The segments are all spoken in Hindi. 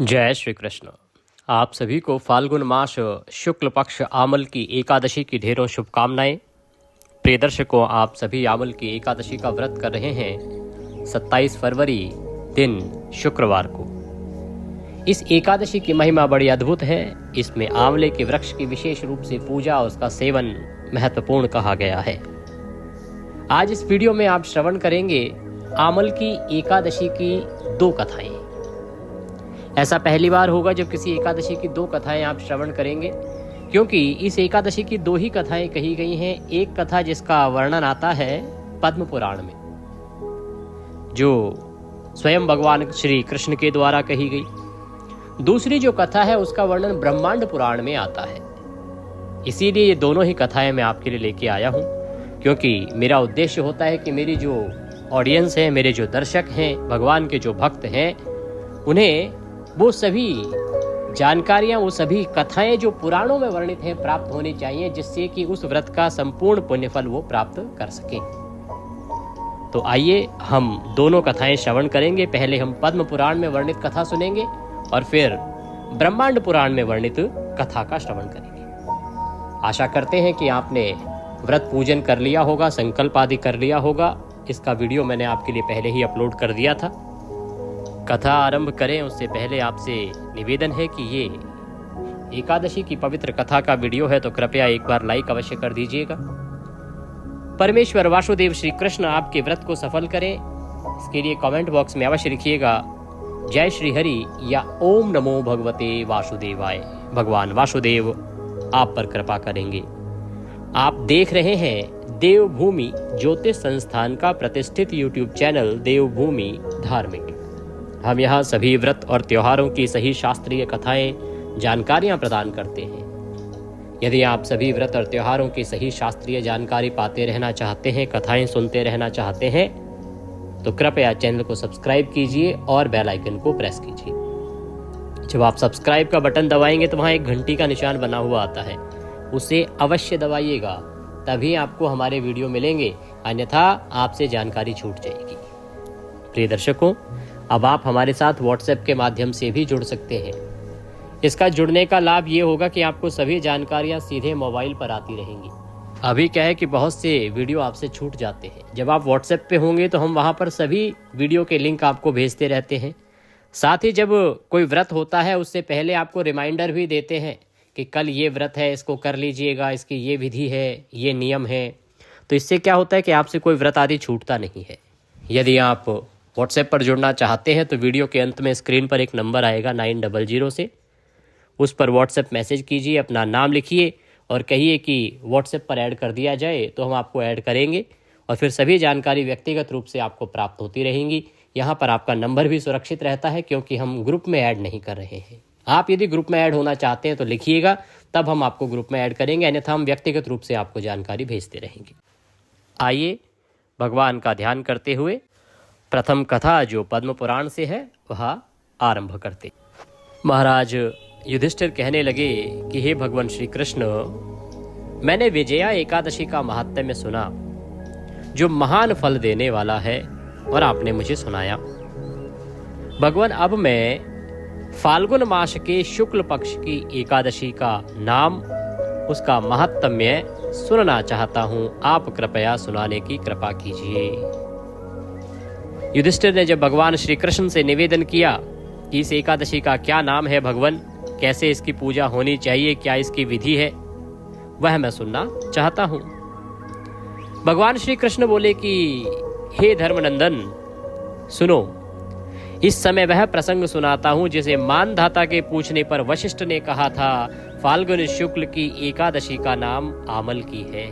जय श्री कृष्ण। आप सभी को फाल्गुन मास शुक्ल पक्ष आमल की एकादशी की ढेरों शुभकामनाएं। प्रिय दर्शकों, आप सभी आमल की एकादशी का व्रत कर रहे हैं 27 फरवरी दिन शुक्रवार को। इस एकादशी की महिमा बड़ी अद्भुत है। इसमें आंवले के वृक्ष की विशेष रूप से पूजा और उसका सेवन महत्वपूर्ण कहा गया है। आज इस वीडियो में आप श्रवण करेंगे आमल की एकादशी की 2 कथाएं। ऐसा पहली बार होगा जब किसी एकादशी की 2 कथाएं आप श्रवण करेंगे, क्योंकि इस एकादशी की 2 ही कथाएं कही गई हैं। एक कथा जिसका वर्णन आता है पद्म पुराण में, जो स्वयं भगवान श्री कृष्ण के द्वारा कही गई। दूसरी जो कथा है उसका वर्णन ब्रह्मांड पुराण में आता है। इसीलिए ये दोनों ही कथाएं मैं आपके लिए लेके आया हूं, क्योंकि मेरा उद्देश्य होता है कि मेरी जो ऑडियंस है, मेरे जो दर्शक हैं, भगवान के जो भक्त हैं, उन्हें वो सभी जानकारियां, वो सभी कथाएं जो पुराणों में वर्णित हैं प्राप्त होनी चाहिए, जिससे कि उस व्रत का संपूर्ण पुण्यफल वो प्राप्त कर सके। तो आइए हम दोनों कथाएं श्रवण करेंगे। पहले हम पद्म पुराण में वर्णित कथा सुनेंगे और फिर ब्रह्मांड पुराण में वर्णित कथा का श्रवण करेंगे। आशा करते हैं कि आपने व्रत पूजन कर लिया होगा, संकल्प आदि कर लिया होगा। इसका वीडियो मैंने आपके लिए पहले ही अपलोड कर दिया था। कथा आरंभ करें उससे पहले आपसे निवेदन है कि ये एकादशी की पवित्र कथा का वीडियो है, तो कृपया एक बार लाइक अवश्य कर दीजिएगा। परमेश्वर वासुदेव श्री कृष्ण आपके व्रत को सफल करें, इसके लिए कमेंट बॉक्स में अवश्य लिखिएगा जय श्री हरि या ओम नमो भगवते वासुदेवाय। भगवान वासुदेव आप पर कृपा करेंगे। आप देख रहे हैं देवभूमि ज्योतिष संस्थान का प्रतिष्ठित यूट्यूब चैनल देवभूमि धार्मिक। हम यहाँ सभी व्रत और त्योहारों की सही शास्त्रीय कथाएं, जानकारियां प्रदान करते हैं। यदि आप सभी व्रत और त्योहारों की सही शास्त्रीय जानकारी पाते रहना चाहते हैं, कथाएं सुनते रहना चाहते हैं, तो कृपया चैनल को सब्सक्राइब कीजिए और बेल आइकन को प्रेस कीजिए। जब आप सब्सक्राइब का बटन दबाएंगे तो वहाँ एक घंटी का निशान बना हुआ आता है, उसे अवश्य दबाइएगा, तभी आपको हमारे वीडियो मिलेंगे, अन्यथा आपसे जानकारी छूट जाएगी। प्रिय दर्शकों, अब आप हमारे साथ व्हाट्सएप के माध्यम से भी जुड़ सकते हैं। इसका जुड़ने का लाभ ये होगा कि आपको सभी जानकारियां सीधे मोबाइल पर आती रहेंगी। अभी क्या है कि बहुत से वीडियो आपसे छूट जाते हैं। जब आप व्हाट्सएप पे होंगे तो हम वहां पर सभी वीडियो के लिंक आपको भेजते रहते हैं। साथ ही जब कोई व्रत होता है उससे पहले आपको रिमाइंडर भी देते हैं कि कल ये व्रत है, इसको कर लीजिएगा, इसकी ये विधि है, ये नियम है। तो इससे क्या होता है कि आपसे कोई व्रत आदि छूटता नहीं है। यदि आप व्हाट्सएप पर जुड़ना चाहते हैं तो वीडियो के अंत में स्क्रीन पर एक नंबर आएगा 900 से, उस पर व्हाट्सएप मैसेज कीजिए, अपना नाम लिखिए और कहिए कि व्हाट्सएप पर ऐड कर दिया जाए, तो हम आपको ऐड करेंगे और फिर सभी जानकारी व्यक्तिगत रूप से आपको प्राप्त होती रहेंगी। यहाँ पर आपका नंबर भी सुरक्षित रहता है, क्योंकि हम ग्रुप में ऐड नहीं कर रहे हैं। आप यदि ग्रुप में ऐड होना चाहते हैं तो लिखिएगा, तब हम आपको ग्रुप में ऐड करेंगे, अन्यथा हम व्यक्तिगत रूप से आपको जानकारी भेजते रहेंगे। आइए भगवान का ध्यान करते हुए प्रथम कथा जो पद्म पुराण से है वह आरंभ करते। महाराज युधिष्ठिर कहने लगे कि हे भगवान श्री कृष्ण, मैंने विजया एकादशी का महात्म्य सुना, जो महान फल देने वाला है, और आपने मुझे सुनाया। भगवान, अब मैं फाल्गुन मास के शुक्ल पक्ष की एकादशी का नाम, उसका महात्म्य सुनना चाहता हूं। आप कृपया सुनाने की कृपा कीजिए। युधिष्ठिर ने जब भगवान श्री कृष्ण से निवेदन किया कि इस एकादशी का क्या नाम है भगवान, कैसे इसकी पूजा होनी चाहिए, क्या इसकी विधि है, वह मैं सुनना चाहता हूं। भगवान श्री कृष्ण बोले कि हे धर्मनंदन, सुनो, इस समय वह प्रसंग सुनाता हूं जिसे मानधाता के पूछने पर वशिष्ठ ने कहा था, फाल्गुन शुक्ल की एकादशी का नाम आमल की है।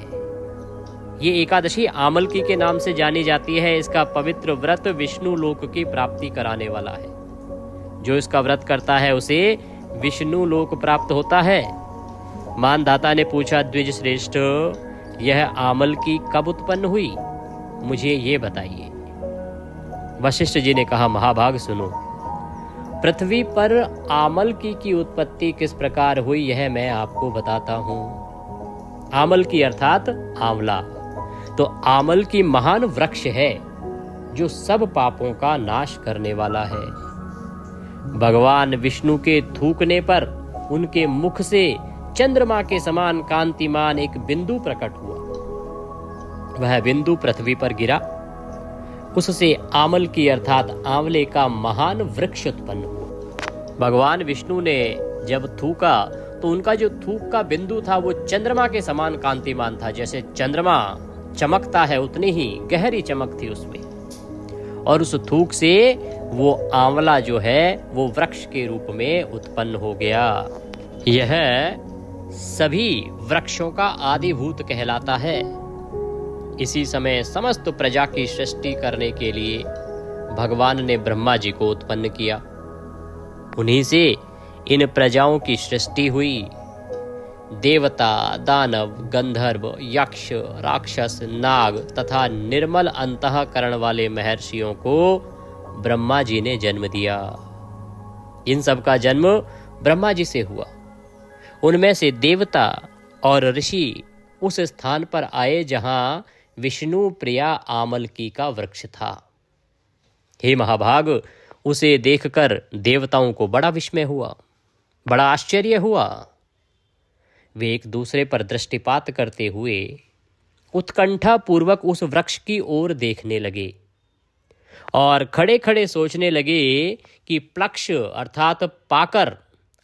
ये एकादशी आमल की के नाम से जानी जाती है। इसका पवित्र व्रत विष्णु लोक की प्राप्ति कराने वाला है। जो इसका व्रत करता है उसे विष्णु लोक प्राप्त होता है। मानधाता ने पूछा, द्विज श्रेष्ठ, यह आमल की कब उत्पन्न हुई, मुझे ये बताइए। वशिष्ठ जी ने कहा, महाभाग सुनो, पृथ्वी पर आमल की उत्पत्ति किस प्रकार हुई यह मैं आपको बताता हूं। आमल की अर्थात आंवला, तो आमल की महान वृक्ष है जो सब पापों का नाश करने वाला है। भगवान विष्णु के थूकने पर उनके मुख से चंद्रमा के समान कांतिमान एक बिंदु प्रकट हुआ। वह बिंदु पृथ्वी पर गिरा। उससे आमल की अर्थात आंवले का महान वृक्ष उत्पन्न हुआ। भगवान विष्णु ने जब थूका तो उनका जो थूक का बिंदु था वो चंद्रमा के समान कांतिमान था। जैसे चंद्रमा चमकता है उतनी ही गहरी चमक थी उसमें, और उस थूक से वो आंवला जो है वो वृक्ष के रूप में उत्पन्न हो गया। यह सभी वृक्षों का आदिभूत कहलाता है। इसी समय समस्त प्रजा की सृष्टि करने के लिए भगवान ने ब्रह्मा जी को उत्पन्न किया। उन्हीं से इन प्रजाओं की सृष्टि हुई। देवता, दानव, गंधर्व, यक्ष, राक्षस, नाग तथा निर्मल अंतःकरण वाले महर्षियों को ब्रह्मा जी ने जन्म दिया। इन सब का जन्म ब्रह्मा जी से हुआ। उनमें से देवता और ऋषि उस स्थान पर आए जहां विष्णु प्रिया आमलकी का वृक्ष था। हे महाभाग, उसे देखकर देवताओं को बड़ा विस्मय हुआ, बड़ा आश्चर्य हुआ। वे एक दूसरे पर दृष्टिपात करते हुए उत्कंठा पूर्वक उस वृक्ष की ओर देखने लगे और खड़े खड़े सोचने लगे कि प्लक्ष अर्थात पाकर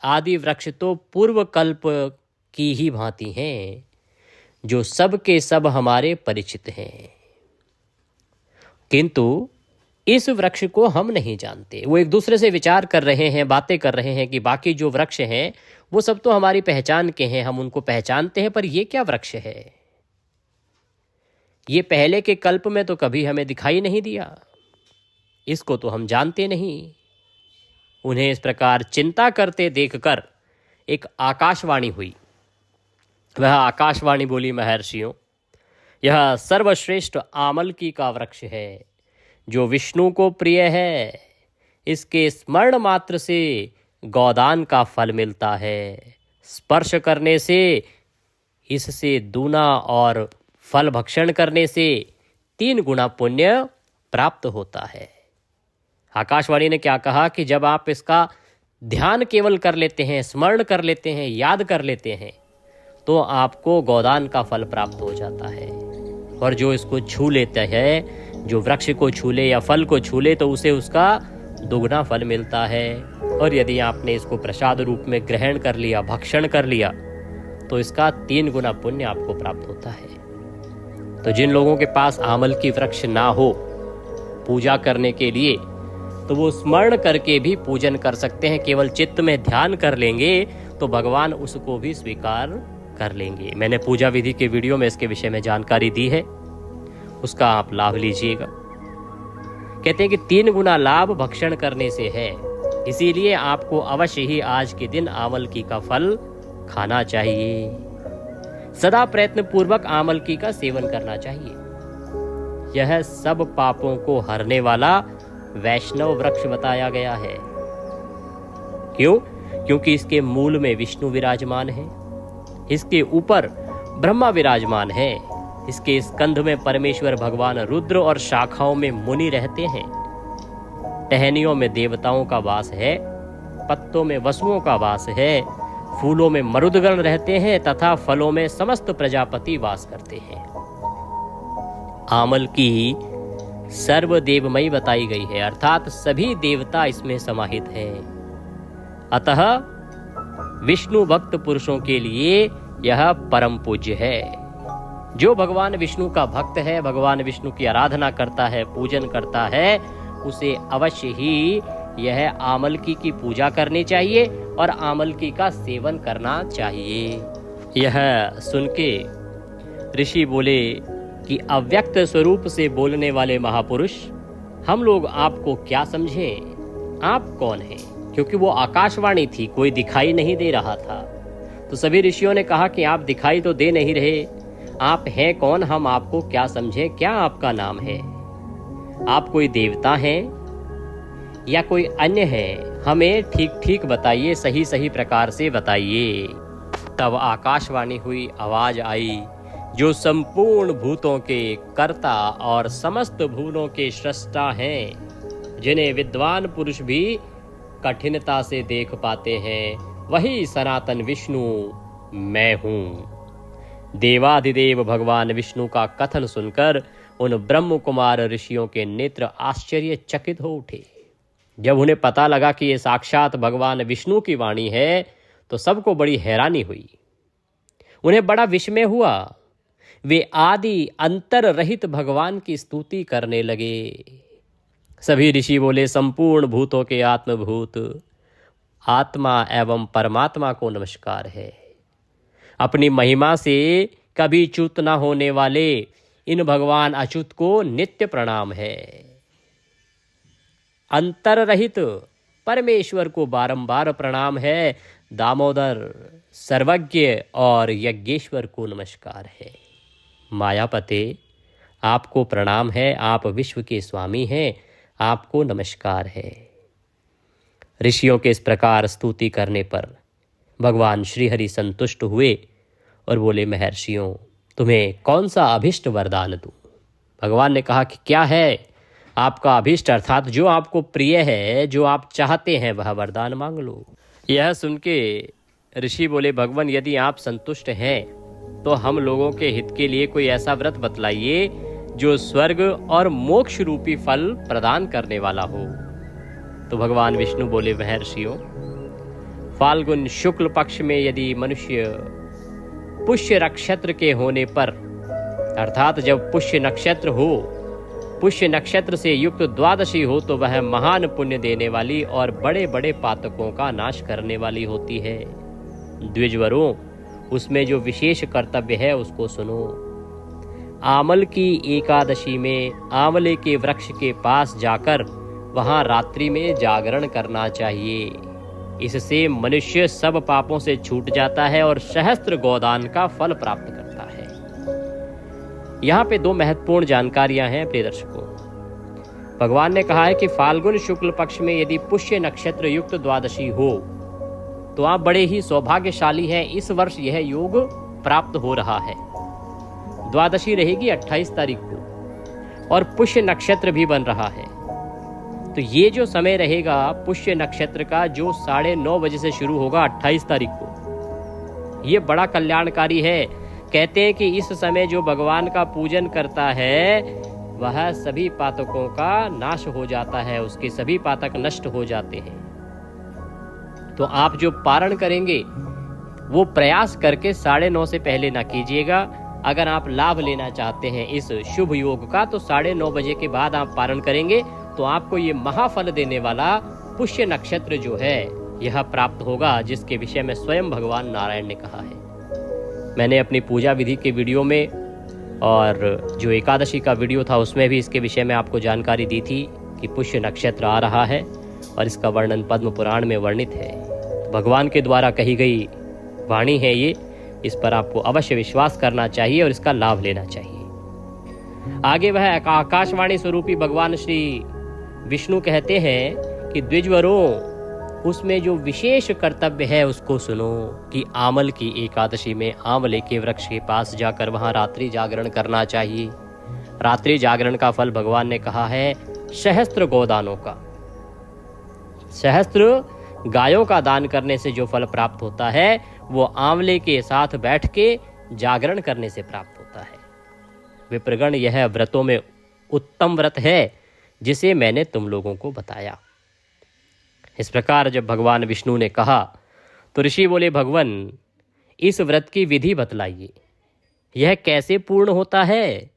आदि वृक्ष तो पूर्व कल्प की ही भांति हैं, जो सब के सब हमारे परिचित हैं, किंतु इस वृक्ष को हम नहीं जानते। वो एक दूसरे से विचार कर रहे हैं, बातें कर रहे हैं कि बाकी जो वृक्ष हैं वो सब तो हमारी पहचान के हैं, हम उनको पहचानते हैं, पर ये क्या वृक्ष है? ये पहले के कल्प में तो कभी हमें दिखाई नहीं दिया, इसको तो हम जानते नहीं। उन्हें इस प्रकार चिंता करते देखकर एक आकाशवाणी हुई। वह आकाशवाणी बोली, महर्षियों, यह सर्वश्रेष्ठ आमलकी का वृक्ष है, जो विष्णु को प्रिय है। इसके स्मरण मात्र से गोदान का फल मिलता है। स्पर्श करने से इससे दूना और फल भक्षण करने से 3 गुना पुण्य प्राप्त होता है। आकाशवाणी ने क्या कहा कि जब आप इसका ध्यान केवल कर लेते हैं, स्मरण कर लेते हैं, याद कर लेते हैं, तो आपको गोदान का फल प्राप्त हो जाता है। और जो इसको छू लेता है, जो वृक्ष को छू ले या फल को छू ले, तो उसे उसका दुगना फल मिलता है। और यदि आपने इसको प्रसाद रूप में ग्रहण कर लिया, भक्षण कर लिया, तो इसका 3 गुना पुण्य आपको प्राप्त होता है। तो जिन लोगों के पास आमल की वृक्ष ना हो पूजा करने के लिए, तो वो स्मरण करके भी पूजन कर सकते हैं। केवल चित्त में ध्यान कर लेंगे तो भगवान उसको भी स्वीकार कर लेंगे। मैंने पूजा विधि के वीडियो में इसके विषय में जानकारी दी है, उसका आप लाभ लीजिएगा। कहते हैं कि 3 गुना लाभ भक्षण करने से है, इसीलिए आपको अवश्य ही आज के दिन आमलकी का फल खाना चाहिए। सदा प्रयत्न पूर्वक आमलकी का सेवन करना चाहिए। यह सब पापों को हरने वाला वैष्णव वृक्ष बताया गया है। क्यों? क्योंकि इसके मूल में विष्णु विराजमान है, इसके ऊपर ब्रह्मा विराजमान है, इसके स्कंध में परमेश्वर भगवान रुद्र और शाखाओं में मुनि रहते हैं। टहनियों में देवताओं का वास है, पत्तों में वसुओं का वास है, फूलों में मरुदगण रहते हैं तथा फलों में समस्त प्रजापति वास करते हैं। आमल की सर्वदेवमयी बताई गई है, अर्थात सभी देवता इसमें समाहित हैं। अतः विष्णु भक्त पुरुषों के लिए यह परम पूज्य है। जो भगवान विष्णु का भक्त है, भगवान विष्णु की आराधना करता है, पूजन करता है, उसे अवश्य ही यह आमलकी की पूजा करनी चाहिए और आमलकी का सेवन करना चाहिए। यह सुन के ऋषि बोले कि अव्यक्त स्वरूप से बोलने वाले महापुरुष, हम लोग आपको क्या समझें? आप कौन हैं? क्योंकि वो आकाशवाणी थी, कोई दिखाई नहीं दे रहा था। तो सभी ऋषियों ने कहा कि आप दिखाई तो दे नहीं रहे, आप हैं कौन? हम आपको क्या समझें? क्या आपका नाम है? आप कोई देवता हैं या कोई अन्य है? हमें ठीक ठीक बताइए, सही सही प्रकार से बताइए। तब आकाशवाणी हुई, आवाज आई, जो संपूर्ण भूतों के कर्ता और समस्त भूतों के सृष्टा हैं, जिन्हें विद्वान पुरुष भी कठिनता से देख पाते हैं, वही सनातन विष्णु मैं हूं। देवाधिदेव भगवान विष्णु का कथन सुनकर उन ब्रह्म कुमार ऋषियों के नेत्र आश्चर्यचकित हो उठे। जब उन्हें पता लगा कि ये साक्षात भगवान विष्णु की वाणी है तो सबको बड़ी हैरानी हुई, उन्हें बड़ा विस्मय हुआ। वे आदि अंतर रहित भगवान की स्तुति करने लगे। सभी ऋषि बोले, संपूर्ण भूतों के आत्मभूत आत्मा एवं परमात्मा को नमस्कार है। अपनी महिमा से कभी च्युत न होने वाले इन भगवान अच्युत को नित्य प्रणाम है। अंतर रहित परमेश्वर को बारंबार प्रणाम है। दामोदर, सर्वज्ञ और यज्ञेश्वर को नमस्कार है। मायापते, आपको प्रणाम है, आप विश्व के स्वामी हैं, आपको नमस्कार है। ऋषियों के इस प्रकार स्तुति करने पर भगवान श्रीहरि संतुष्ट हुए और बोले, महर्षियों, तुम्हें कौन सा अभिष्ट वरदान दूं? भगवान ने कहा कि क्या है आपका अभिष्ट, अर्थात जो आपको प्रिय है, जो आप चाहते हैं वह वरदान मांग लो। यह सुन के ऋषि बोले, भगवान, यदि आप संतुष्ट हैं तो हम लोगों के हित के लिए कोई ऐसा व्रत बतलाइए जो स्वर्ग और मोक्ष रूपी फल प्रदान करने वाला हो। तो भगवान विष्णु बोले, महर्षियों, फाल्गुन शुक्ल पक्ष में यदि मनुष्य पुष्य नक्षत्र के होने पर, अर्थात जब पुष्य नक्षत्र हो, पुष्य नक्षत्र से युक्त द्वादशी हो, तो वह महान पुण्य देने वाली और बड़े बड़े पातकों का नाश करने वाली होती है। द्विजवरों, उसमें जो विशेष कर्तव्य है उसको सुनो। आमल की एकादशी में आंवले के वृक्ष के पास जाकर वहां रात्रि में जागरण करना चाहिए। इससे मनुष्य सब पापों से छूट जाता है और सहस्त्र गोदान का फल प्राप्त करता है। यहाँ पे दो महत्वपूर्ण जानकारियां हैं प्रिय दर्शकों। भगवान ने कहा है कि फाल्गुन शुक्ल पक्ष में यदि पुष्य नक्षत्र युक्त द्वादशी हो तो आप बड़े ही सौभाग्यशाली हैं। इस वर्ष यह योग प्राप्त हो रहा है। द्वादशी रहेगी 28 तारीख को और पुष्य नक्षत्र भी बन रहा है। तो ये जो समय रहेगा पुष्य नक्षत्र का, जो 9:30 बजे से शुरू होगा 28 तारीख को, ये बड़ा कल्याणकारी है। कहते हैं कि इस समय जो भगवान का पूजन करता है वह सभी पातकों का नाश हो जाता है, उसके सभी पातक नष्ट हो जाते हैं। तो आप जो पारण करेंगे वो प्रयास करके 9:30 से पहले ना कीजिएगा। अगर आप लाभ लेना चाहते हैं इस शुभ योग का तो 9:30 बजे के बाद आप पारण करेंगे तो आपको ये महाफल देने वाला पुष्य नक्षत्र जो है यह प्राप्त होगा, जिसके विषय में स्वयं भगवान नारायण ने कहा है। मैंने अपनी पूजा विधि के वीडियो में और जो एकादशी का वीडियो था उसमें भी इसके विषय में आपको जानकारी दी थी कि पुष्य नक्षत्र आ रहा है और इसका वर्णन पद्म पुराण में वर्णित है। तो भगवान के द्वारा कही गई वाणी है ये, इस पर आपको अवश्य विश्वास करना चाहिए और इसका लाभ लेना चाहिए। आगे वह आकाशवाणी स्वरूपी भगवान श्री विष्णु कहते हैं कि द्विजवरों, उसमें जो विशेष कर्तव्य है उसको सुनो कि आमल की एकादशी में आंवले के वृक्ष के पास जाकर वहां रात्रि जागरण करना चाहिए। रात्रि जागरण का फल भगवान ने कहा है सहस्त्र गोदानों का। सहस्त्र गायों का दान करने से जो फल प्राप्त होता है वो आंवले के साथ बैठ के जागरण करने से प्राप्त होता है। विप्रगण, यह व्रतों में उत्तम व्रत है जिसे मैंने तुम लोगों को बताया। इस प्रकार जब भगवान विष्णु ने कहा तो ऋषि बोले, भगवान, इस व्रत की विधि बतलाइए, यह कैसे पूर्ण होता है,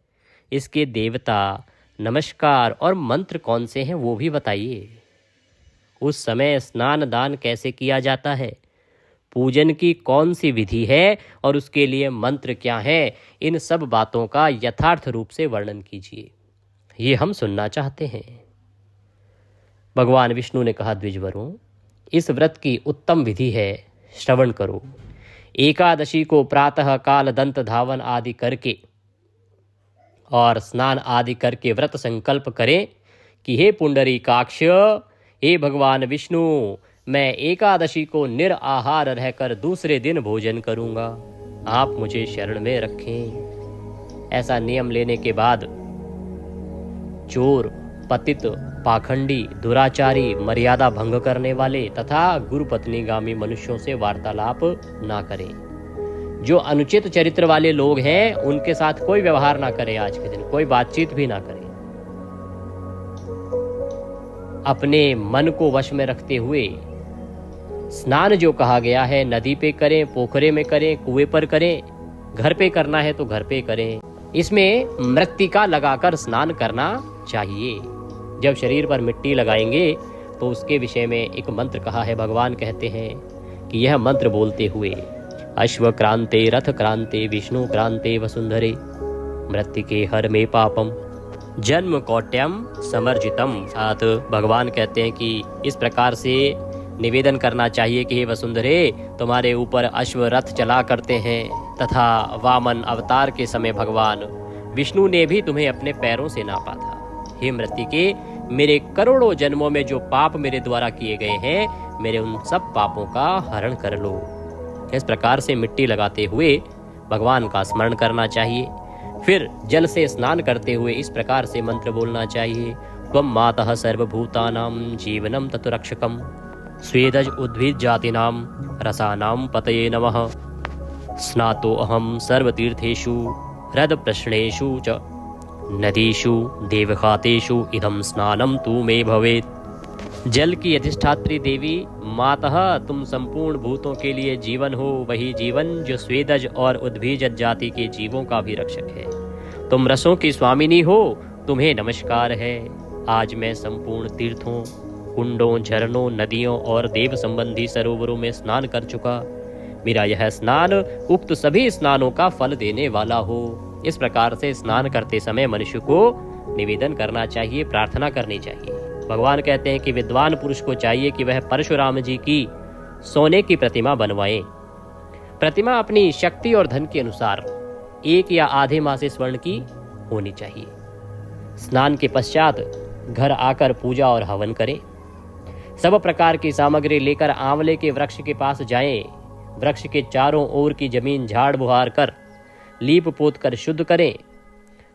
इसके देवता, नमस्कार और मंत्र कौन से हैं वो भी बताइए। उस समय स्नान दान कैसे किया जाता है, पूजन की कौन सी विधि है और उसके लिए मंत्र क्या है, इन सब बातों का यथार्थ रूप से वर्णन कीजिए, ये हम सुनना चाहते हैं। भगवान विष्णु ने कहा, द्विजवरों, इस व्रत की उत्तम विधि है, श्रवण करो। एकादशी को प्रातः काल दंत धावन आदि करके और स्नान आदि करके व्रत संकल्प करें कि हे पुंडरीकाक्ष, हे भगवान विष्णु, मैं एकादशी को निराहार रहकर दूसरे दिन भोजन करूंगा, आप मुझे शरण में रखें। ऐसा नियम लेने के बाद चोर, पतित पाखंडी, दुराचारी, मर्यादा भंग करने वाले तथा गुरु पत्नीगामी मनुष्यों से वार्तालाप ना करें। जो अनुचित चरित्र वाले लोग हैं उनके साथ कोई व्यवहार ना करें, आज के दिन कोई बातचीत भी ना करें। अपने मन को वश में रखते हुए स्नान जो कहा गया है नदी पे करें, पोखरे में करें, कुएं पर करें, घर पे करना है तो घर पे करें। इसमें मृत्तिका लगाकर स्नान करना चाहिए। जब शरीर पर मिट्टी लगाएंगे तो उसके विषय में एक मंत्र कहा है। भगवान कहते हैं कि यह मंत्र बोलते हुए अश्व क्रांते रथ क्रांते विष्णु क्रांते वसुंधरे मृत्तिके हर में पापम जन्म कौट्यम समर्जितम। साथ भगवान कहते हैं कि इस प्रकार से निवेदन करना चाहिए कि हे वसुंधरे, तुम्हारे ऊपर अश्व रथ चला करते हैं तथा वामन अवतार के समय भगवान विष्णु ने भी तुम्हें अपने पैरों से नापा था। हे मृत्तिके, मेरे करोड़ों जन्मों में जो पाप मेरे द्वारा किए गए हैं, मेरे उन सब पापों का हरण कर लो। इस प्रकार से मिट्टी लगाते हुए भगवान का स्मरण करना चाहिए। फिर जल से स्नान करते हुए इस प्रकार से मंत्र बोलना चाहिए। त्वं मातः सर्वभूतानां जीवनं तत्रक्षकम् स्वेदज उद्भिद जातीनां रसानां पतये नमः। स्नातो अहं सर्वतीर्थेषु हृद प्रश्नेषु च नदीषु देवखातेषु इदं स्नानं तु मे भवेत्। जल की अधिष्ठात्री देवी मातः, तुम संपूर्ण भूतों के लिए जीवन हो, वही जीवन जो स्वेदज और उद्भिज जाति के जीवों का भी रक्षक है। तुम रसों की स्वामिनी हो, तुम्हें नमस्कार है। आज मैं संपूर्ण तीर्थों, कुंडों, झरनों, नदियों और देव संबंधी सरोवरों में स्नान कर चुका। मेरा यह स्नान उक्त सभी स्नानों का फल देने वाला हो। इस प्रकार से स्नान करते समय मनुष्य को निवेदन करना चाहिए, प्रार्थना करनी चाहिए। भगवान कहते हैं कि विद्वान पुरुष को चाहिए कि वह परशुराम जी की सोने की प्रतिमा बनवाए। प्रतिमा अपनी शक्ति और धन के अनुसार 1 या आधे माह से स्वर्ण की होनी चाहिए। स्नान के पश्चात घर आकर पूजा और हवन करें। सब प्रकार की सामग्री लेकर आंवले के वृक्ष के पास जाएं। वृक्ष के चारों ओर की जमीन झाड़ बुहार कर लीप पोत कर शुद्ध करें।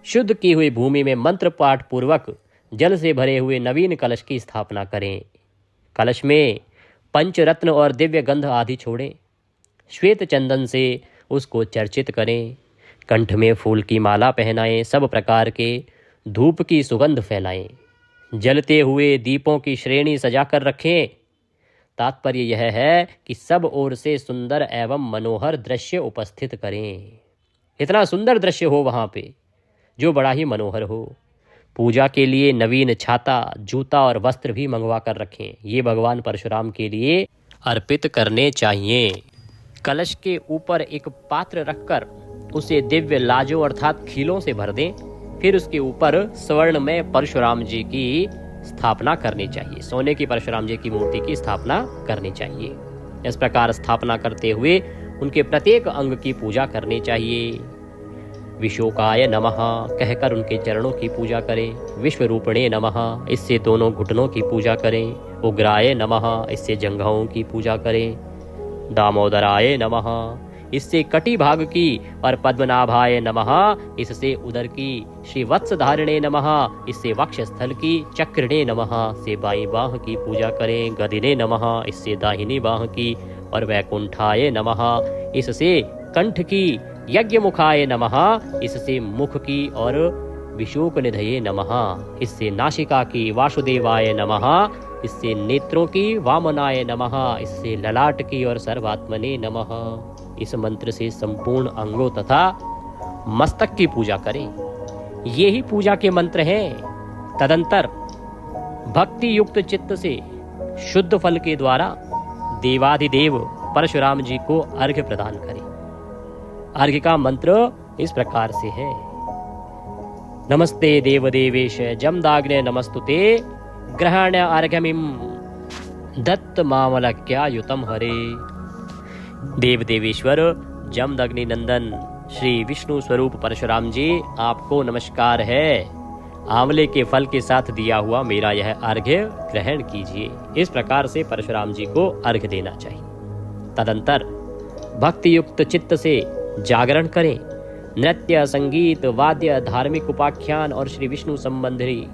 शुद्ध की हुई भूमि में मंत्र पाठ पूर्वक जल से भरे हुए नवीन कलश की स्थापना करें। कलश में पंचरत्न और दिव्य गंध आदि छोड़ें। श्वेत चंदन से उसको चर्चित करें। कंठ में फूल की माला पहनाएं। सब प्रकार के धूप की सुगंध फैलाएं। जलते हुए दीपों की श्रेणी सजाकर रखें। तात्पर्य यह है कि सब ओर से सुंदर एवं मनोहर दृश्य उपस्थित करें। इतना सुंदर दृश्य हो वहां पे जो बड़ा ही मनोहर हो। पूजा के लिए नवीन छाता, जूता और वस्त्र भी मंगवा कर रखें। ये भगवान परशुराम के लिए अर्पित करने चाहिए। कलश के ऊपर एक पात्र रखकर उसे दिव्य लाजों अर्थात खीलों से भर दें। फिर उसके ऊपर स्वर्ण में परशुराम जी की स्थापना करनी चाहिए। सोने की परशुराम जी की मूर्ति की स्थापना करनी चाहिए। इस प्रकार स्थापना करते हुए उनके प्रत्येक अंग की पूजा करनी चाहिए। विशोकाय नमः कहकर उनके चरणों की पूजा करें। विश्वरूपणे नमः, इससे दोनों घुटनों की पूजा करें। उग्राय नमः, इससे जंघाओं की पूजा करें। दामोदराय नमः, इससे कटी भाग की। और पद्मनाभाय नमः, इससे उदर की। श्री वत्सधारिणे नमः, इससे वक्षस्थल की। चक्रणे नमः से बाईं बाह की पूजा करें। गदिने नमः, इससे दाहिनी बाह की। और वैकुंठाय नमः, इससे कंठ की। यज्ञमुखाय नमः, इससे मुख की। और विशोक निधये नमः, इससे नासिका की। वासुदेवाय नमः, इससे नेत्रों की। वामनाय नमः, इससे ललाट की। और सर्वात्मने नमः, इस मंत्र से संपूर्ण अंगों तथा मस्तक की पूजा करें। ये ही पूजा के मंत्र हैं। तदंतर भक्ति युक्त चित्त से शुद्ध फल के द्वारा देवाधिदेव परशुराम जी को अर्घ्य प्रदान करें। अर्घ्य का मंत्र इस प्रकार से है। नमस्ते देवदेवेश जमदाग्ने नमस्तुते ग्रहण्य अर्घ्यमिम दत्त मामलक्या युतम हरे। देव देवेश्वर जमदग्नि नंदन श्री विष्णु स्वरूप परशुराम जी, आपको नमस्कार है। आंवले के फल के साथ दिया हुआ मेरा यह अर्घ्य ग्रहण कीजिए। इस प्रकार से परशुराम जी को अर्घ्य देना चाहिए। तदंतर भक्ति युक्त चित्त से जागरण करें। नृत्य, संगीत, वाद्य, धार्मिक उपाख्यान और श्री विष्णु संबंधी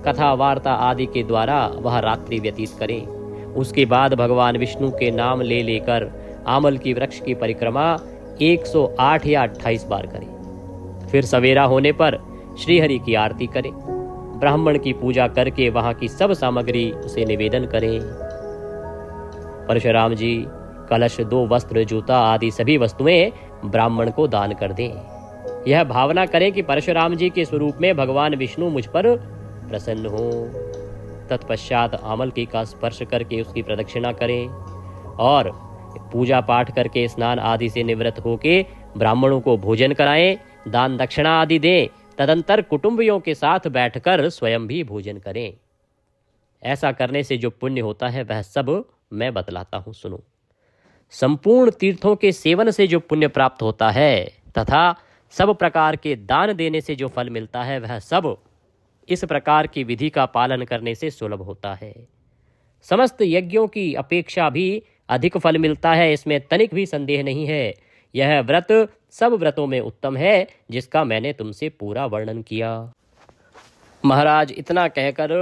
कथा वार्ता आदि के द्वारा वह रात्रि व्यतीत करें। उसके बाद भगवान विष्णु के नाम ले लेकर आमल की वृक्ष की परिक्रमा 108 या 28 बार करें। फिर सवेरा होने पर श्रीहरि की आरती करें। ब्राह्मण की पूजा करके वहां की सब सामग्री उसे निवेदन करें। परशुराम जी कलश, 2 वस्त्र, जूता आदि सभी वस्तुएं ब्राह्मण को दान कर दें। यह भावना करें कि परशुराम जी के स्वरूप में भगवान विष्णु मुझ पर प्रसन्न हो। तत्पश्चात आमलकी का स्पर्श करके उसकी प्रदक्षिणा करें और पूजा पाठ करके स्नान आदि से निवृत्त होके ब्राह्मणों को भोजन कराएं, दान दक्षिणा आदि दें। तदंतर कुटुंबियों के साथ बैठकर स्वयं भी भोजन करें। ऐसा करने से जो पुण्य होता है वह सब मैं बतलाता हूं, सुनो। संपूर्ण तीर्थों के सेवन से जो पुण्य प्राप्त होता है तथा सब प्रकार के दान देने से जो फल मिलता है वह सब इस प्रकार की विधि का पालन करने से सुलभ होता है। समस्त यज्ञों की अपेक्षा भी अधिक फल मिलता है, इसमें तनिक भी संदेह नहीं है। यह व्रत सब व्रतों में उत्तम है जिसका मैंने तुमसे पूरा वर्णन किया। महाराज इतना कहकर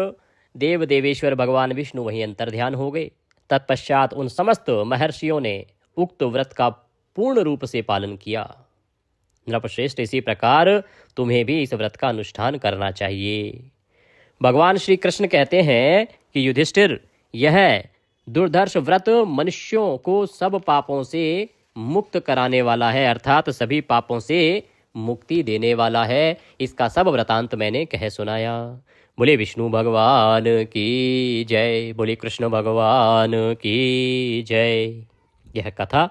देव देवेश्वर भगवान विष्णु वहीं अंतर्ध्यान हो गए। तत्पश्चात उन समस्त महर्षियों ने उक्त व्रत का पूर्ण रूप से पालन किया। नृपश्रेष्ठ, इसी प्रकार तुम्हें भी इस व्रत का अनुष्ठान करना चाहिए। भगवान श्री कृष्ण कहते हैं कि युधिष्ठिर, यह दुर्धर्ष व्रत मनुष्यों को सब पापों से मुक्त कराने वाला है, अर्थात सभी पापों से मुक्ति देने वाला है। इसका सब वृतांत मैंने कह सुनाया। बोले विष्णु भगवान की जय, बोले कृष्ण भगवान की जय। यह कथा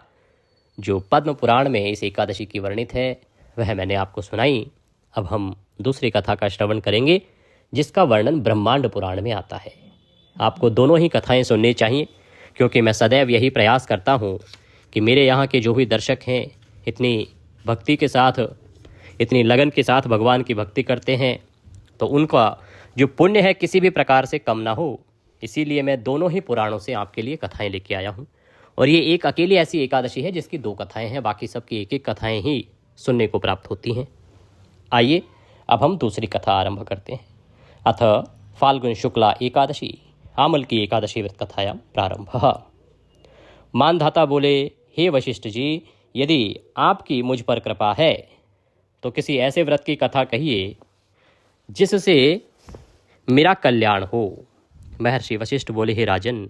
जो पद्म पुराण में इस एकादशी की वर्णित है वह मैंने आपको सुनाई। अब हम दूसरी कथा का श्रवण करेंगे जिसका वर्णन ब्रह्मांड पुराण में आता है। आपको दोनों ही कथाएं सुननी चाहिए क्योंकि मैं सदैव यही प्रयास करता हूँ कि मेरे यहाँ के जो भी दर्शक हैं इतनी भक्ति के साथ, इतनी लगन के साथ भगवान की भक्ति करते हैं तो उनका जो पुण्य है किसी भी प्रकार से कम ना हो। इसीलिए मैं दोनों ही पुराणों से आपके लिए कथाएं लेके आया हूँ। और ये एक अकेली ऐसी एकादशी है जिसकी 2 कथाएं हैं, बाकी सबकी एक एक कथाएं ही सुनने को प्राप्त होती हैं। आइए अब हम दूसरी कथा आरंभ करते हैं। अथ फाल्गुन शुक्ला एकादशी आमल की एकादशी व्रत कथायां प्रारंभः। मानधाता बोले, हे वशिष्ठ जी, यदि आपकी मुझ पर कृपा है तो किसी ऐसे व्रत की कथा कहिए जिससे मेरा कल्याण हो। महर्षि वशिष्ठ बोले, हे राजन,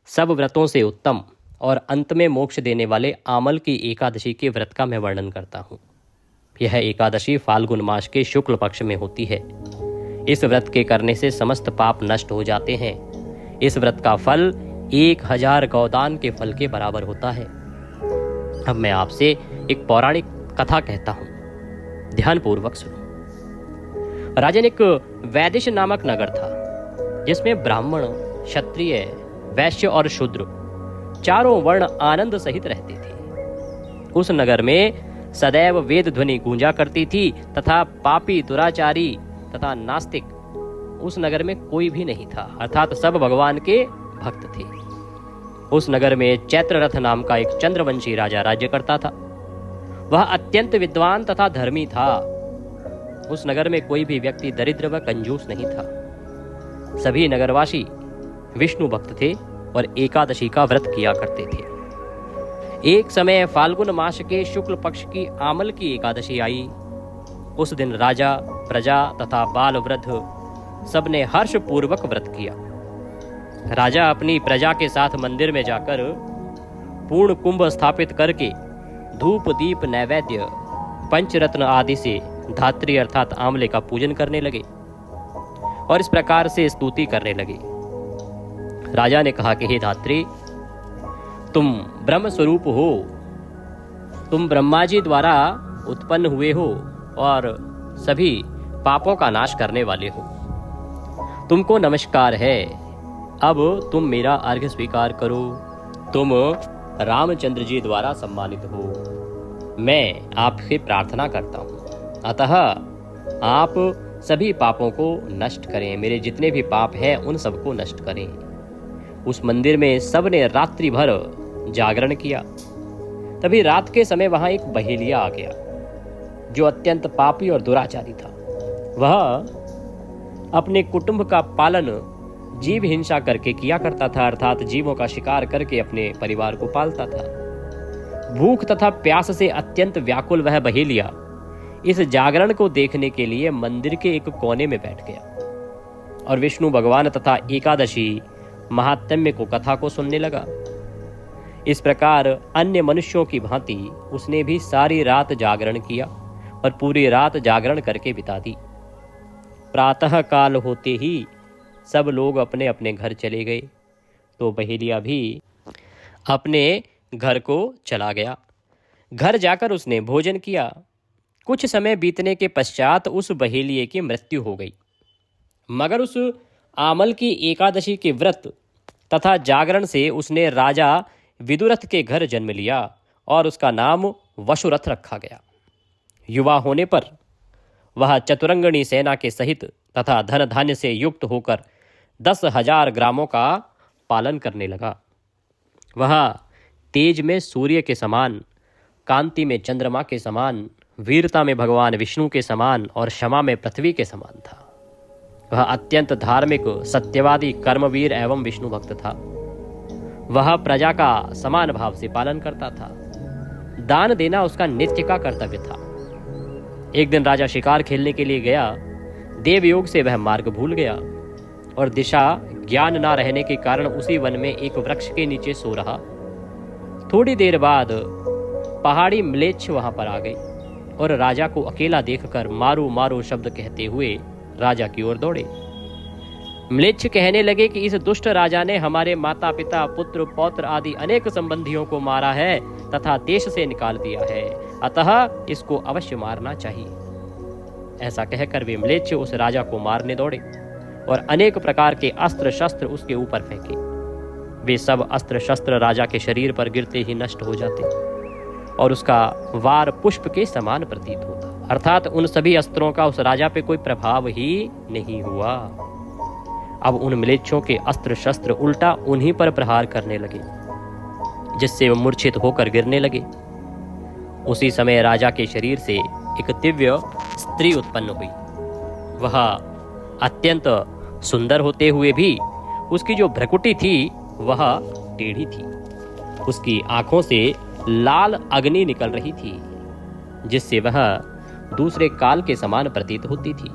सब व्रतों से उत्तम और अंत में मोक्ष देने वाले आमल की एकादशी के व्रत का मैं वर्णन करता हूँ। यह एकादशी फाल्गुन मास के शुक्ल पक्ष में होती है। इस व्रत के करने से समस्त पाप नष्ट हो जाते हैं। इस व्रत का फल 1000 गौदान के फल के बराबर होता है। अब मैं आपसे एक पौराणिक कथा कहता हूँ, ध्यानपूर्वक सुनो। राजन, एक वैदिश नामक नगर था जिसमें ब्राह्मण, क्षत्रिय, वैश्य और शूद्र चारों वर्ण आनंद सहित रहते थे। उस नगर में सदैव वेद ध्वनि गूंजा करती थी तथा पापी, दुराचारी तथा नास्तिक उस नगर में कोई भी नहीं था, अर्थात सब भगवान के भक्त थे। उस नगर में चैत्ररथ नाम का एक चंद्रवंशी राजा राज्य करता था। वह अत्यंत विद्वान तथा धर्मी था। उस नगर में कोई भी व्यक्ति दरिद्र व कंजूस नहीं था। सभी नगरवासी विष्णु भक्त थे और एकादशी का व्रत किया करते थे। एक समय फाल्गुन मास के शुक्ल पक्ष की आमल की एकादशी आई। उस दिन राजा, प्रजा तथा बाल वृद्ध सबने हर्ष पूर्वक व्रत किया। राजा अपनी प्रजा के साथ मंदिर में जाकर पूर्ण कुंभ स्थापित करके धूप, दीप, नैवेद्य, पंचरत्न आदि से धात्री अर्थात आंवले का पूजन करने लगे और इस प्रकार से स्तुति करने लगे। राजा ने कहा कि हे धात्री, तुम ब्रह्म स्वरूप हो, तुम ब्रह्मा जी द्वारा उत्पन्न हुए हो और सभी पापों का नाश करने वाले हो। तुमको नमस्कार है। अब तुम मेरा अर्घ्य स्वीकार करो। तुम रामचंद्र जी द्वारा सम्मानित हो। मैं आपसे प्रार्थना करता हूँ, अतः आप सभी पापों को नष्ट करें। मेरे जितने भी पाप हैं उन सबको नष्ट करें। उस मंदिर में सबने रात्रि भर जागरण किया। तभी रात के समय वहां एक बहेलिया आ गया जो अत्यंत पापी और दुराचारी था। वह अपने कुटुंब का पालन जीव हिंसा करके किया करता था, अर्थात जीवों का शिकार करके अपने परिवार को पालता था। भूख तथा प्यास से अत्यंत व्याकुल वह बहेलिया इस जागरण को देखने के लिए मंदिर के एक कोने में बैठ गया और विष्णु भगवान तथा एकादशी महात्म्य को कथा को सुनने लगा। इस प्रकार अन्य मनुष्यों की भांति उसने भी सारी रात जागरण किया और पूरी रात जागरण करके बिता दी। प्रातः काल होते ही सब लोग अपने अपने घर चले गए तो बहेलिया भी अपने घर को चला गया। घर जाकर उसने भोजन किया। कुछ समय बीतने के पश्चात उस बहेलिये की मृत्यु हो गई, मगर उस आमल की एकादशी के व्रत तथा जागरण से उसने राजा विदुरथ के घर जन्म लिया और उसका नाम वशुरथ रखा गया। युवा होने पर वह चतुरंगणी सेना के सहित तथा धन धान्य से युक्त होकर 10,000 ग्रामों का पालन करने लगा। वह तेज में सूर्य के समान, कांति में चंद्रमा के समान, वीरता में भगवान विष्णु के समान और क्षमा में पृथ्वी के समान था। वह अत्यंत धार्मिक, सत्यवादी, कर्मवीर एवं विष्णु भक्त था। वह प्रजा का समान भाव से पालन करता था। दान देना उसका नित्य का कर्तव्य था। एक दिन राजा शिकार खेलने के लिए गया। देवयोग से वह मार्ग भूल गया और दिशा ज्ञान ना रहने के कारण उसी वन में एक वृक्ष के नीचे सो रहा। थोड़ी देर बाद पहाड़ी म्लेच्छ वहां पर आ गई और राजा को अकेला देखकर मारो मारो शब्द कहते हुए राजा की ओर दौड़े। म्लेच्छ कहने लगे कि इस दुष्ट राजा ने हमारे माता पिता, पुत्र, पौत्र आदि अनेक संबंधियों को मारा है तथा देश से निकाल दिया है, अतः इसको अवश्य मारना चाहिए। ऐसा कहकर वे म्लेच्छ उस राजा को मारने दौड़े और अनेक प्रकार के अस्त्र शस्त्र उसके ऊपर फेंके। वे सब अस्त्र शस्त्र राजा के शरीर पर गिरते ही नष्ट हो जाते और उसका वार पुष्प के समान प्रतीत होता, अर्थात उन सभी अस्त्रों का उस राजा पे कोई प्रभाव ही नहीं हुआ। अब उन म्लेच्छों के अस्त्र शस्त्र उल्टा उन्हीं पर प्रहार करने लगे, जिससे वो मूर्छित होकर गिरने लगे। उसी समय राजा के शरीर से एक दिव्य स्त्री उत्पन्न हुई। वह अत्यंत सुंदर होते हुए भी उसकी जो भ्रकुटी थी वह टेढ़ी थी। उसकी आंखों से लाल अग्नि निकल रही थी, जिससे वह दूसरे काल के समान प्रतीत होती थी।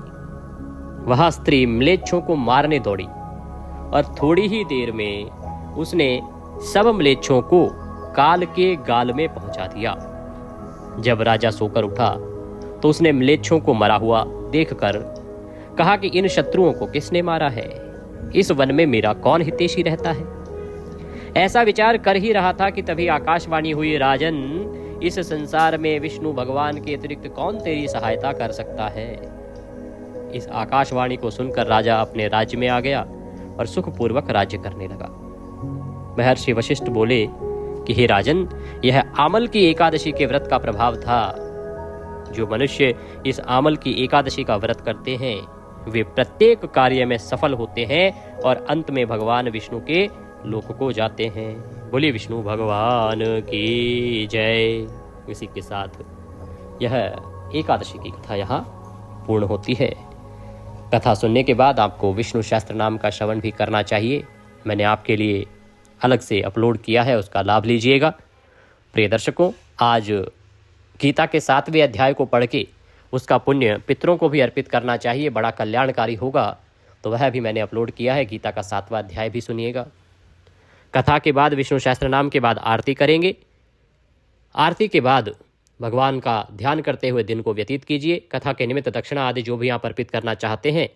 वह स्त्री म्लेच्छों को मारने दौड़ी और थोड़ी ही देर में उसने सब म्लेच्छों को काल के गाल में पहुंचा दिया। जब राजा सोकर उठा तो उसने म्लेच्छों को मरा हुआ देखकर कहा कि इन शत्रुओं को किसने मारा है? इस वन में मेरा कौन हितैषी रहता है? ऐसा विचार कर ही रहा था कि तभी आकाशवाणी हुई, राजन, इस संसार में विष्णु भगवान के अतिरिक्त कौन तेरी सहायता कर सकता है? इस आकाशवाणी को सुनकर राजा अपने राज्य में आ गया और सुखपूर्वक राज्य करने लगा। महर्षि वशिष्ठ बोले कि हे राजन, यह आमल की एकादशी के व्रत का प्रभाव था। जो मनुष्य इस आमल की एकादशी का व्रत करते हैं वे प्रत्येक कार्य में सफल होते हैं और अंत में भगवान विष्णु के लोक को जाते हैं। बोलिए विष्णु भगवान की जय। इसी के साथ यह एकादशी की कथा यहाँ पूर्ण होती है। कथा सुनने के बाद आपको विष्णु शास्त्र नाम का श्रवण भी करना चाहिए। मैंने आपके लिए अलग से अपलोड किया है, उसका लाभ लीजिएगा। प्रिय दर्शकों, आज गीता के 7वें अध्याय को पढ़ के उसका पुण्य पितरों को भी अर्पित करना चाहिए, बड़ा कल्याणकारी होगा। तो वह भी मैंने अपलोड किया है। गीता का 7वां अध्याय भी सुनिएगा। कथा के बाद विष्णु शास्त्र नाम के बाद आरती करेंगे। आरती के बाद भगवान का ध्यान करते हुए दिन को व्यतीत कीजिए। कथा के निमित्त दक्षिणा आदि जो भी आप अर्पित करना चाहते हैं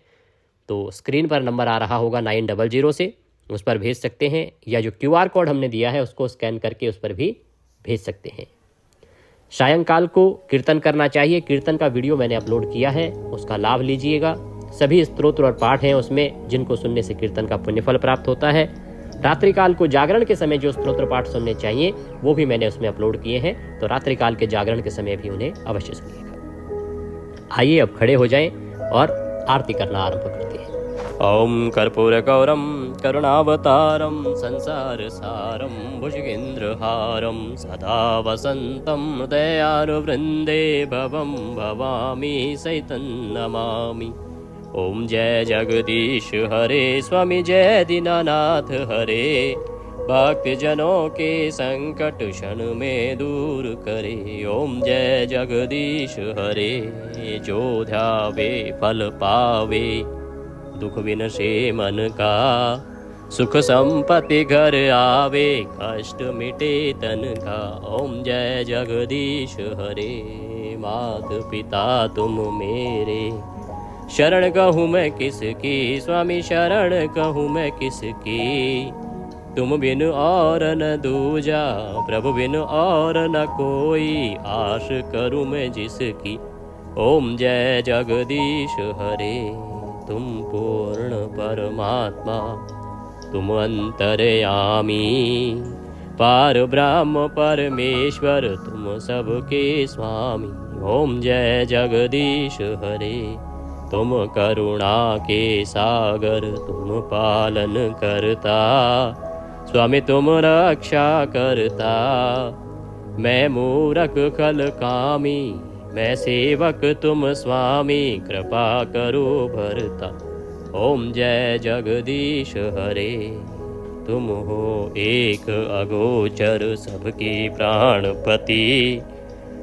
तो स्क्रीन पर नंबर आ रहा होगा 900 से, उस पर भेज सकते हैं, या जो QR कोड हमने दिया है उसको स्कैन करके उस पर भी भेज सकते हैं। सायंकाल को कीर्तन करना चाहिए। कीर्तन का वीडियो मैंने अपलोड किया है, उसका लाभ लीजिएगा। सभी स्तोत्र और पाठ हैं उसमें, जिनको सुनने से कीर्तन का पुण्यफल प्राप्त होता है। रात्रिकाल को जागरण के समय जो स्तोत्र पाठ सुनने चाहिए वो भी मैंने उसमें अपलोड किए हैं, तो रात्रिकाल के जागरण के समय भी उन्हें अवश्य सुनिएगा। आइए अब खड़े हो जाएं और आरती करना आरंभ करते हैं। ओम कर्पूरगौरम करुणावतारम संसार सारम भुजगेन्द्रहारम सदा वसंतम हृदयारवृंदे भवम भवामी सहितं नमामि। ओम जय जगदीश हरे, स्वामी जय दीनानाथ हरे। भक्त जनों के संकट क्षण में दूर करे। ओम जय जगदीश हरे। जो ध्यावे फल पावे, दुख विनशे मन का। सुख संपत्ति घर आवे, कष्ट मिटे तन का। ओम जय जगदीश हरे। मात पिता तुम मेरे, शरण कहूँ मैं किसकी। स्वामी शरण कहूँ मैं किसकी। तुम बिन और न दूजा, प्रभु बिन और न कोई। आश करूँ मैं जिसकी। ओम जय जगदीश हरे। तुम पूर्ण परमात्मा, तुम अंतर्यामी। पार ब्रह्म परमेश्वर, तुम सबके स्वामी। ओम जय जगदीश हरे। तुम करुणा के सागर, तुम पालन करता। स्वामी तुम रक्षा करता। मैं मूरख खल कामी, मैं सेवक तुम स्वामी। कृपा करो भरता। ओम जय जगदीश हरे। तुम हो एक अगोचर, सबके प्राणपति।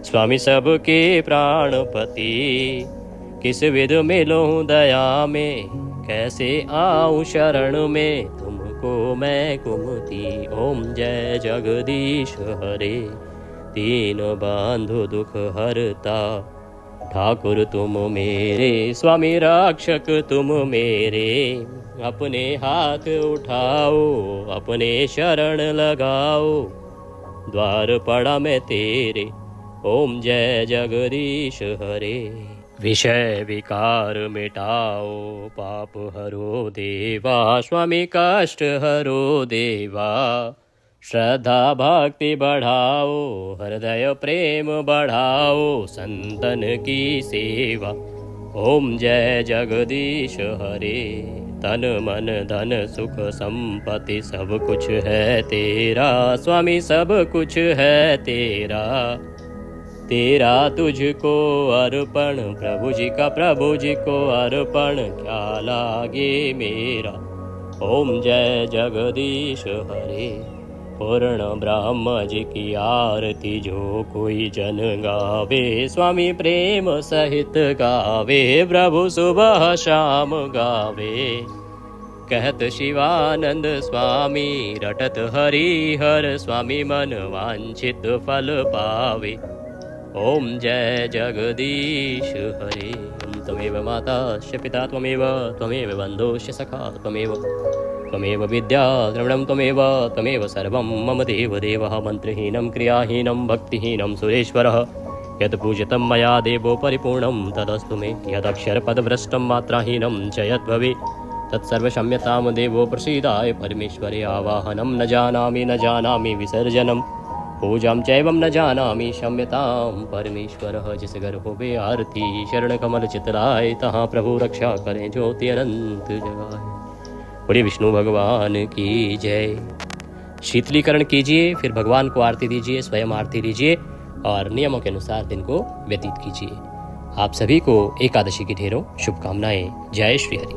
स्वामी सबके प्राणपति। किस विध मिलूं दया में, कैसे आऊं शरण में। तुमको मैं कुमति। ओम जय जगदीश हरे। तीन बांधो दुख हरता, ठाकुर तुम मेरे। स्वामी रक्षक तुम मेरे। अपने हाथ उठाओ, अपने शरण लगाओ। द्वार पड़ा मैं तेरे। ओम जय जगदीश हरे। विषय विकार मिटाओ, पाप हरो देवा। स्वामी कष्ट हरो देवा। श्रद्धा भक्ति बढ़ाओ, हृदय प्रेम बढ़ाओ। संतन की सेवा। ओम जय जगदीश हरे। तन मन धन सुख संपत्ति सब कुछ है तेरा। स्वामी सब कुछ है तेरा। तेरा तुझको अर्पण, प्रभु जी को अर्पण। क्या लागे मेरा। ओम जय जगदीश हरे। पूर्ण ब्रह्म जी की आरती जो कोई जन गावे। स्वामी प्रेम सहित गावे, प्रभु सुबह शाम गावे। कहत शिवानंद स्वामी, रटत हरि हर। स्वामी मन वांछित फल पावे। ओम जय जगदीश हरे। त्वमेव माता च पिता त्वमेव, त्वमेव बन्धुश्च सखा त्वमेव। त्वमेव विद्या द्रविणं त्वमेव सर्वं मम देवदेवः। मन्त्रहीनं क्रियाहीनं भक्तिहीनं सुरेश्वरः। यत् पूजितं मया देवो परिपूर्णं तदस्तु मे। यदक्षरपदभ्रष्टं मात्राहीनं च यद्भवेत् तत्सर्वक्षम्यतां देवो प्रसीदाय परमेश्वरे। आवाहनं न जानामि विसर्जनं। पूजां चैवं न जानामि क्षम्यतां परमेश्वरः। जिस घर होवे आरती, शरण कमल चितलाय। तहाँ प्रभु रक्षा करें, ज्योति अनंत जगाए। बोलिए विष्णु भगवान की जय। शीतलीकरण कीजिए, फिर भगवान को आरती दीजिए, स्वयं आरती लीजिए और नियमों के अनुसार दिन को व्यतीत कीजिए। आप सभी को एकादशी की ढेरों शुभकामनाएं। जय श्री हरि।